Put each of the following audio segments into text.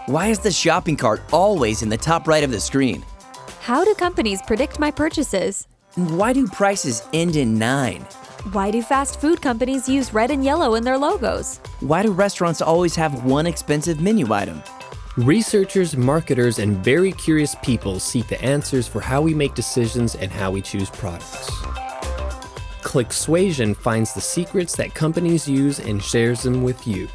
Why is the shopping cart always in the top right of the screen? How do companies predict my purchases? And why do prices end in 9? Why do fast food companies use red and yellow in their logos? Why do restaurants always have one expensive menu item? Researchers, marketers, and very curious people seek the answers for how we make decisions and how we choose products. Clicksuasion finds the secrets that companies use and shares them with you.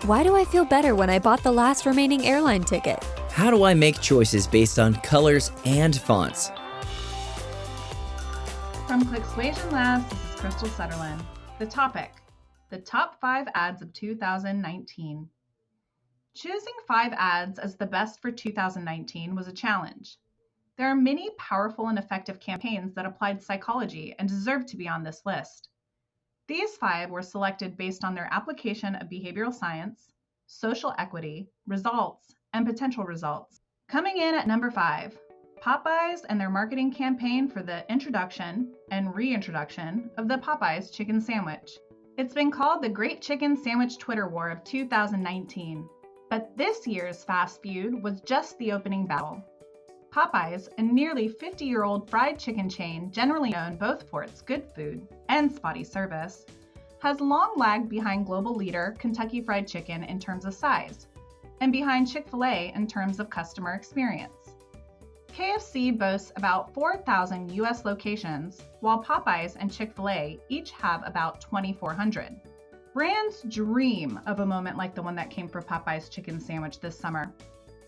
Why do I feel better when I bought the last remaining airline ticket? How do I make choices based on colors and fonts? From Clicksuasion Labs, this is Crystal Sutherland. The topic, the top 5 ads of 2019. Choosing 5 ads as the best for 2019 was a challenge. There are many powerful and effective campaigns that applied psychology and deserve to be on this list. These 5 were selected based on their application of behavioral science, social equity, results, and potential results. Coming in at number 5, Popeyes and their marketing campaign for the introduction and reintroduction of the Popeyes chicken sandwich. It's been called the Great Chicken Sandwich Twitter War of 2019. But this year's fast feud was just the opening battle. Popeyes, a nearly 50-year-old fried chicken chain generally known both for its good food and spotty service, has long lagged behind global leader Kentucky Fried Chicken in terms of size, and behind Chick-fil-A in terms of customer experience. KFC boasts about 4,000 U.S. locations, while Popeyes and Chick-fil-A each have about 2,400. Brands dream of a moment like the one that came for Popeye's chicken sandwich this summer.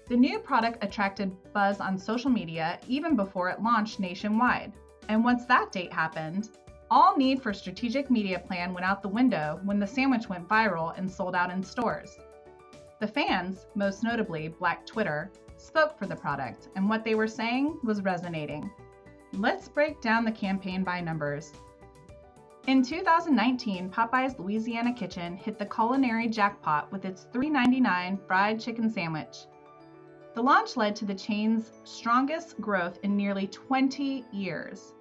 The new product attracted buzz on social media even before it launched nationwide. And once that date happened, all need for strategic media plan went out the window when the sandwich went viral and sold out in stores. The fans, most notably Black Twitter, spoke for the product, and what they were saying was resonating. Let's break down the campaign by numbers. In 2019, Popeye's Louisiana Kitchen hit the culinary jackpot with its $3.99 fried chicken sandwich. The launch led to the chain's strongest growth in nearly 20 years.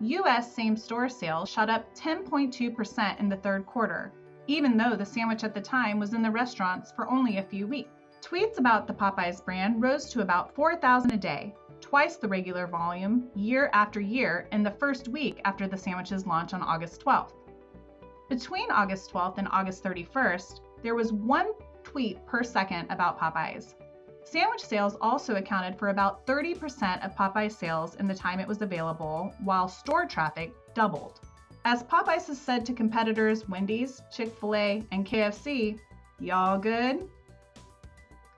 U.S. same-store sales shot up 10.2% in the third quarter, even though the sandwich at the time was in the restaurants for only a few weeks. Tweets about the Popeyes brand rose to about 4,000 a day, twice the regular volume year after year in the first week after the sandwich's launch on August 12th. Between August 12th and August 31st, there was 1 tweet per second about Popeyes. Sandwich sales also accounted for about 30% of Popeyes sales in the time it was available, while store traffic doubled. As Popeyes has said to competitors Wendy's, Chick-fil-A, and KFC, y'all good?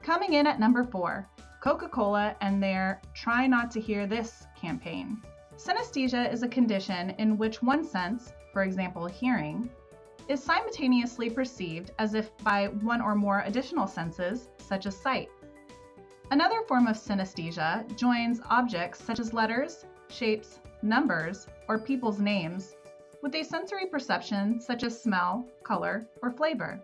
Coming in at number 4, CocaCola and their Try Not to Hear This campaign. Synesthesia is a condition in which one sense, for example hearing, is simultaneously perceived as if by one or more additional senses, such as sight. Another form of synesthesia joins objects such as letters, shapes, numbers, or people's names with a sensory perception such as smell, color, or flavor.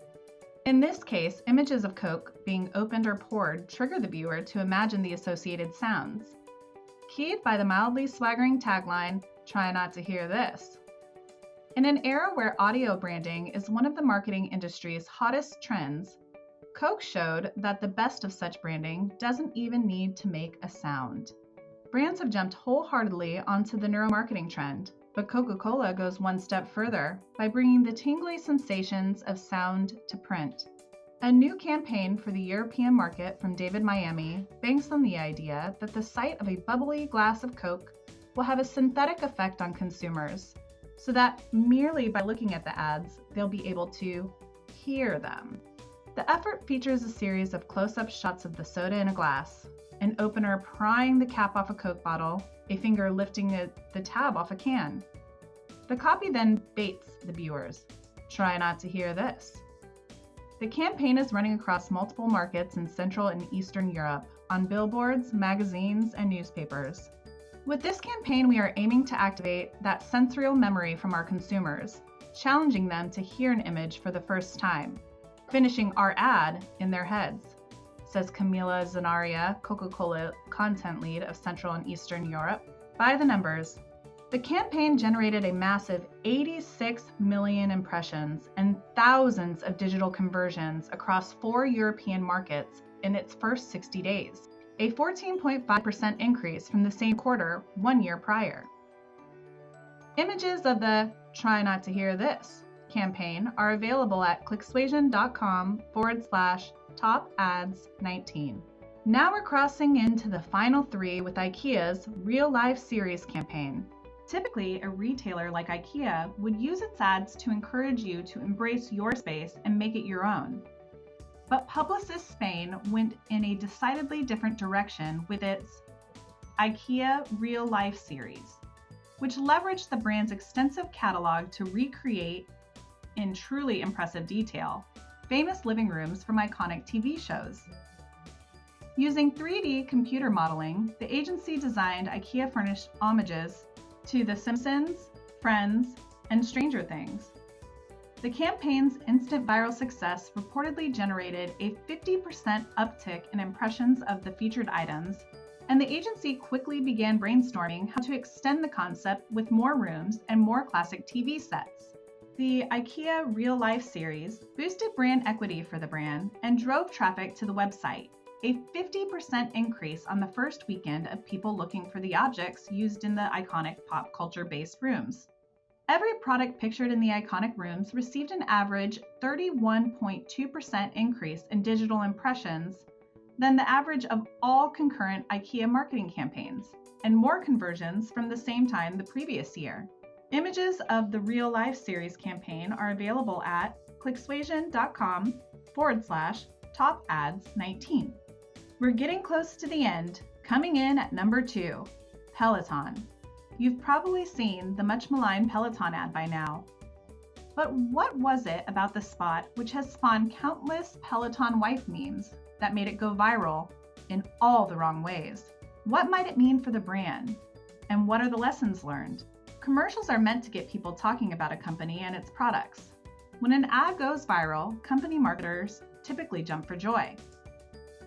In this case, images of Coke being opened or poured trigger the viewer to imagine the associated sounds. Keyed by the mildly swaggering tagline, "Try not to hear this." In an era where audio branding is one of the marketing industry's hottest trends, Coke showed that the best of such branding doesn't even need to make a sound. Brands have jumped wholeheartedly onto the neuromarketing trend, but Coca-Cola goes one step further by bringing the tingly sensations of sound to print. A new campaign for the European market from David Miami banks on the idea that the sight of a bubbly glass of Coke will have a synthetic effect on consumers, so that merely by looking at the ads, they'll be able to hear them. The effort features a series of close-up shots of the soda in a glass, an opener prying the cap off a Coke bottle, a finger lifting the tab off a can. The copy then baits the viewers. Try not to hear this. The campaign is running across multiple markets in Central and Eastern Europe, on billboards, magazines, and newspapers. With this campaign, we are aiming to activate that sensorial memory from our consumers, challenging them to hear an image for the first time, finishing our ad in their heads, says Camila Zanaria, Coca-Cola content lead of Central and Eastern Europe. By the numbers, The campaign generated a massive 86 million impressions and thousands of digital conversions across 4 European markets in its first 60 days, a 14.5% increase from the same quarter 1 year prior. Images of the "Try Not to Hear This" campaign are available at clicksuasion.com/topads19. Now we're crossing into the final 3 with IKEA's Real Life Series campaign. Typically, a retailer like IKEA would use its ads to encourage you to embrace your space and make it your own. But Publicis Spain went in a decidedly different direction with its IKEA Real Life Series, which leveraged the brand's extensive catalog to recreate, in truly impressive detail, famous living rooms from iconic TV shows. Using 3D computer modeling, the agency designed IKEA-furnished homages to The Simpsons, Friends, and Stranger Things. The campaign's instant viral success reportedly generated a 50% uptick in impressions of the featured items, and the agency quickly began brainstorming how to extend the concept with more rooms and more classic TV sets. The IKEA Real Life Series boosted brand equity for the brand and drove traffic to the website, a 50% increase on the first weekend of people looking for the objects used in the iconic pop culture-based rooms. Every product pictured in the iconic rooms received an average 31.2% increase in digital impressions than the average of all concurrent IKEA marketing campaigns, and more conversions from the same time the previous year. Images of the Real Life Series campaign are available at clicksuasion.com/topads19. We're getting close to the end. Coming in at number 2, Peloton. You've probably seen the much maligned Peloton ad by now. But what was it about the spot which has spawned countless Peloton wife memes that made it go viral in all the wrong ways? What might it mean for the brand? And what are the lessons learned? Commercials are meant to get people talking about a company and its products. When an ad goes viral, company marketers typically jump for joy.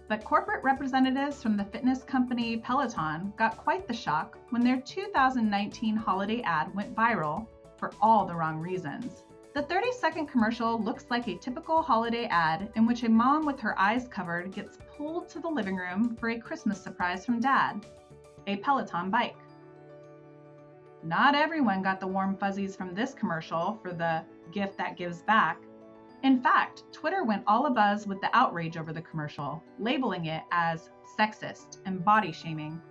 But corporate representatives from the fitness company Peloton got quite the shock when their 2019 holiday ad went viral for all the wrong reasons. The 30-second commercial looks like a typical holiday ad in which a mom with her eyes covered gets pulled to the living room for a Christmas surprise from dad, a Peloton bike. Not everyone got the warm fuzzies from this commercial for the gift that gives back. In fact, Twitter went all abuzz with the outrage over the commercial, labeling it as sexist and body shaming.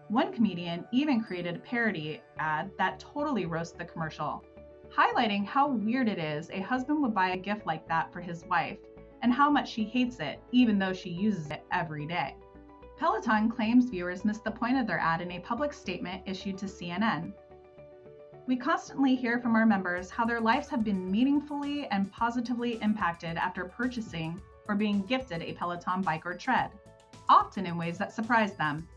One comedian even created a parody ad that totally roasts the commercial, highlighting how weird it is a husband would buy a gift like that for his wife and how much she hates it even though she uses it every day. Peloton claims viewers missed the point of their ad in a public statement issued to CNN. We constantly hear from our members how their lives have been meaningfully and positively impacted after purchasing or being gifted a Peloton bike or tread, often in ways that surprise them.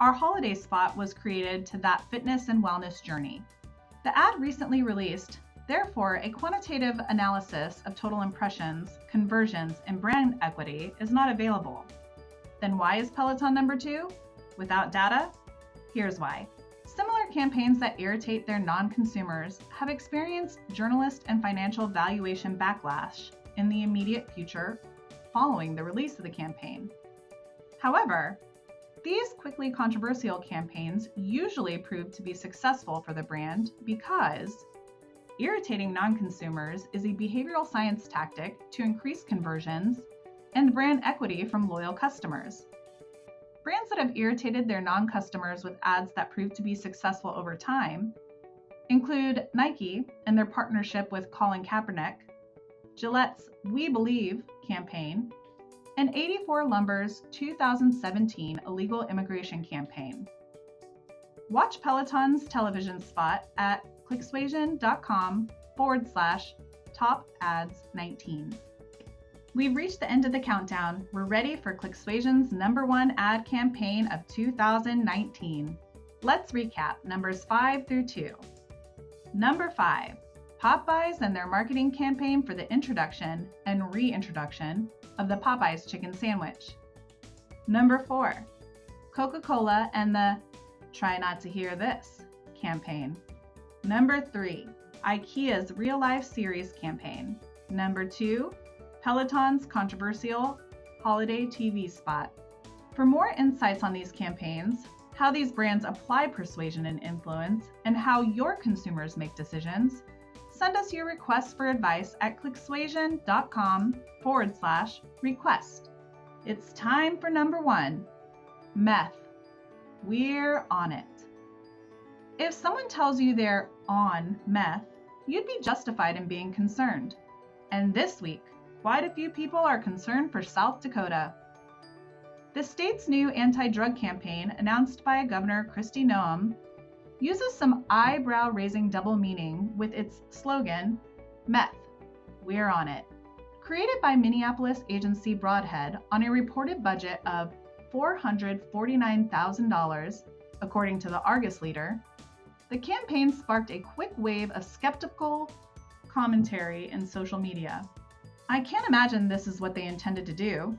Our holiday spot was created to that fitness and wellness journey. The ad recently released, therefore, a quantitative analysis of total impressions, conversions, and brand equity is not available. Then why is Peloton number 2? Without data? Here's why. Similar campaigns that irritate their non-consumers have experienced journalist and financial valuation backlash in the immediate future following the release of the campaign. However, these quickly controversial campaigns usually prove to be successful for the brand because irritating non-consumers is a behavioral science tactic to increase conversions and brand equity from loyal customers. Brands that have irritated their non-customers with ads that prove to be successful over time include Nike and their partnership with Colin Kaepernick, Gillette's We Believe campaign, and 84 Lumber's 2017 illegal immigration campaign. Watch Peloton's television spot at clicksuasion.com/topads19. We've reached the end of the countdown. We're ready for Clicksuasion's #1 ad campaign of 2019. Let's recap numbers 5 through 2. Number 5, Popeyes and their marketing campaign for the introduction and reintroduction of the Popeyes chicken sandwich. Number 4, CocaCola and the Try Not to Hear This campaign. Number 3, IKEA's Real Life Series campaign. Number 2, Peloton's controversial holiday TV spot. For more insights on these campaigns, how these brands apply persuasion and influence, and how your consumers make decisions, send us your requests for advice at clicksuasion.com/request. It's time for number 1, meth. We're on it. If someone tells you they're on meth, you'd be justified in being concerned. And this week, quite a few people are concerned for South Dakota. The state's new anti-drug campaign, announced by Governor Kristi Noem, uses some eyebrow-raising double meaning with its slogan, Meth, We're on it. Created by Minneapolis agency Broadhead on a reported budget of $449,000, according to the Argus Leader, the campaign sparked a quick wave of skeptical commentary in social media. I can't imagine this is what they intended to do,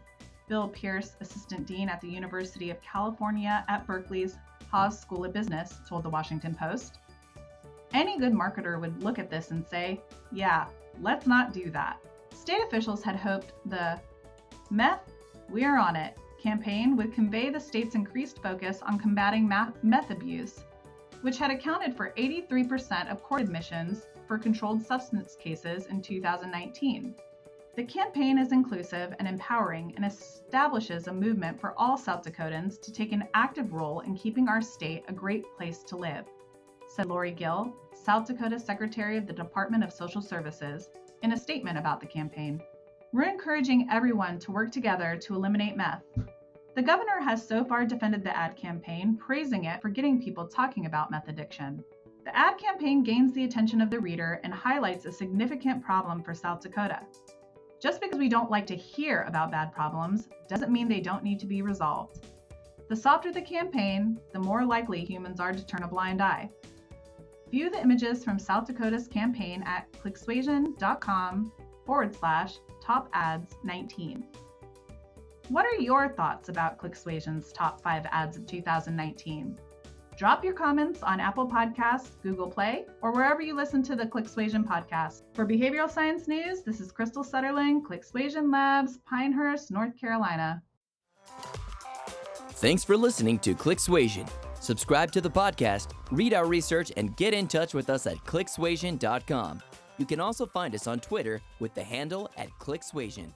Bill Pierce, assistant dean at the University of California at Berkeley's Haas School of Business, told the Washington Post. Any good marketer would look at this and say, yeah, let's not do that. State officials had hoped the Meth, We're on it campaign would convey the state's increased focus on combating meth abuse, which had accounted for 83% of court admissions for controlled substance cases in 2019. The campaign is inclusive and empowering and establishes a movement for all South Dakotans to take an active role in keeping our state a great place to live, said Lori Gill, South Dakota Secretary of the Department of Social Services, in a statement about the campaign. We're encouraging everyone to work together to eliminate meth. The governor has so far defended the ad campaign, praising it for getting people talking about meth addiction. The ad campaign gains the attention of the reader and highlights a significant problem for South Dakota. Just because we don't like to hear about bad problems doesn't mean they don't need to be resolved. The softer the campaign, the more likely humans are to turn a blind eye. View the images from South Dakota's campaign at clicksuasion.com/top-ads-19. What are your thoughts about Clicksuasion's top 5 ads of 2019? Drop your comments on Apple Podcasts, Google Play, or wherever you listen to the Clicksuasion podcast. For behavioral science news, this is Crystal Sutherland, Clicksuasion Labs, Pinehurst, North Carolina. Thanks for listening to Clicksuasion. Subscribe to the podcast, read our research, and get in touch with us at clicksuasion.com. You can also find us on Twitter with the handle @Clicksuasion.